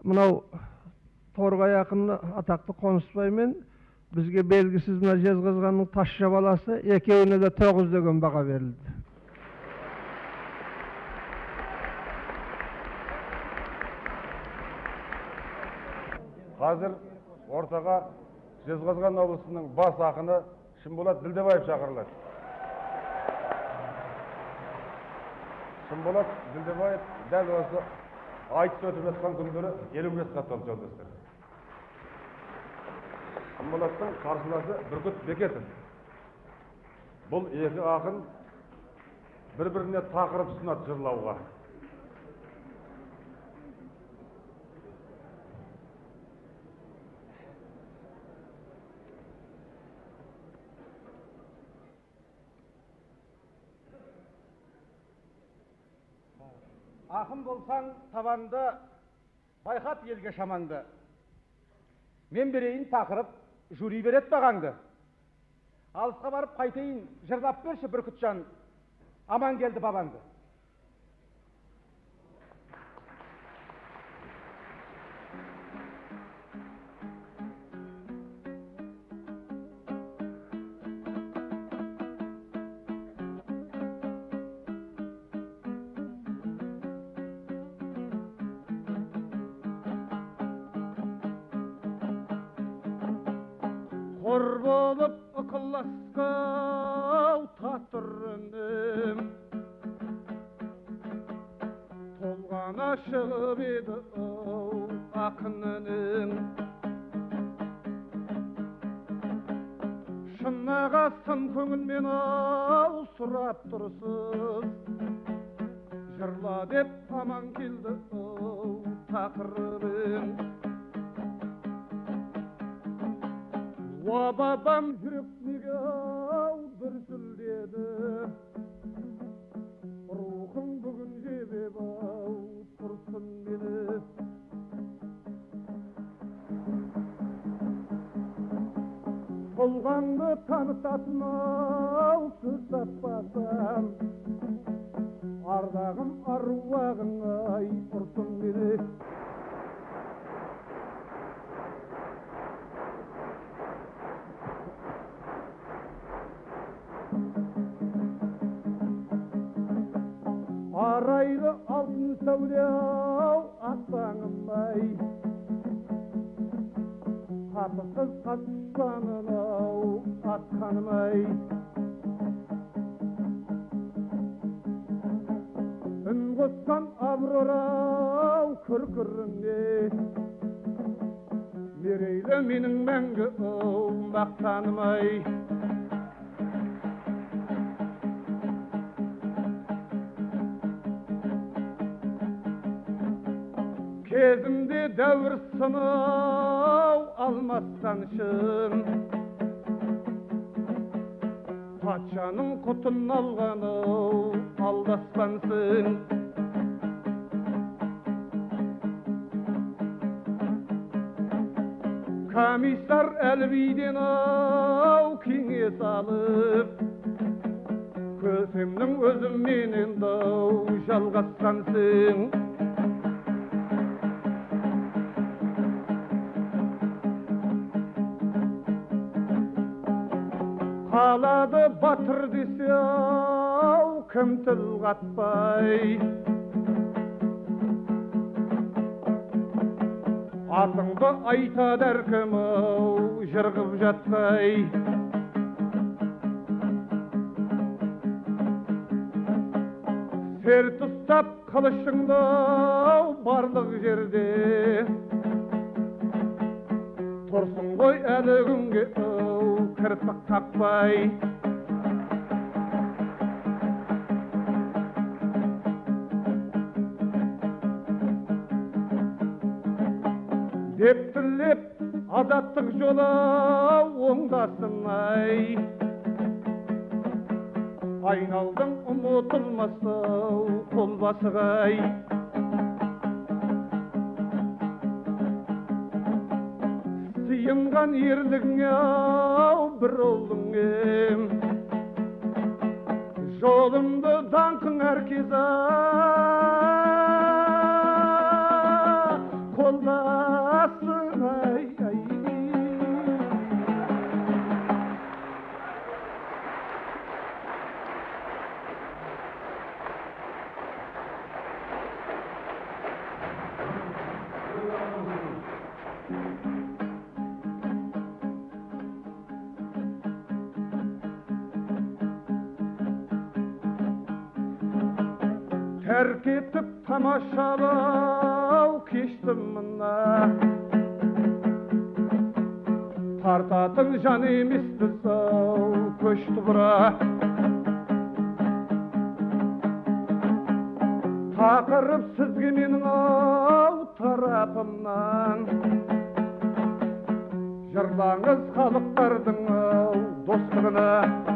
Mınau Torga yakın ataklı Konusbay bizge belgisiz mına Jezgazgan'ın taşça balası ekevine de 9 degen baga verildi. Hazır ortaga Jezgazgan облысының бас ақыны Шымболат Дилдебаев шақырылады. Шымболат Дилдебаев дәл осы айтыс өтіп жатқан күндері 50 жасқа толды жолдастар. Шымболаттың қарсыласы Бүркіт Бекетов. Бұл екі ақын бір-біріне тақырып ұсынады жырлауға. Ақын болсаң табанды, байқат елге шамаңды. Мен берейін тақырып, жюри берет бағаңды. Алысқа барып қайтайын, жырлап берші Бүркітжан, аман келді бабаңды. Қор болып ықыласқау татырыным, толғана шығып еді ақынының. Шынаға сын көңілмен сұрап тұрсыз, жырла деп аман келді тақырыбың. Бабам жүрек неге дүрсілдеді, рухың бүгін жебеп тұрсын мені. Толғанды танытатын сөз таппасам, ардағым аруағың ұрсын мені. Арайлы алтын сәулеу аспанымай, қатысыз қатыстанын атқанымай. Үн қосқан аброрау күркіріңе, мерейлі менің мәңгі мақтанымай. Кезімде дәуір сынау алмастан шын, патшаның құтын алғаны алдаспансың. Комиссар әлбейден кеңес алып, көсемнің өзіменен жалғасқансың. Қалады батыр десе кім тіл қатпай, атыңды айтады әркім жырғып жатпай. Серт ұстап қылышыңды барлық жерде, тұрсын ғой әлі күнге кірпік қақпай. Деп тілеп азаттық жолы оңдасын ай, айналдың ұмытылмас қолбасығай. Сыйынған ерлігіңе бір ұлдың ем, жолымды даңқың әркез қолда Terk etip tamaşalау keştim mına. Tartatın can emismiz-ау, köştü bura. Takırıp sizge menin-ау tarapımdan. Jırlaňyz halyktardın-ау dostlugyna.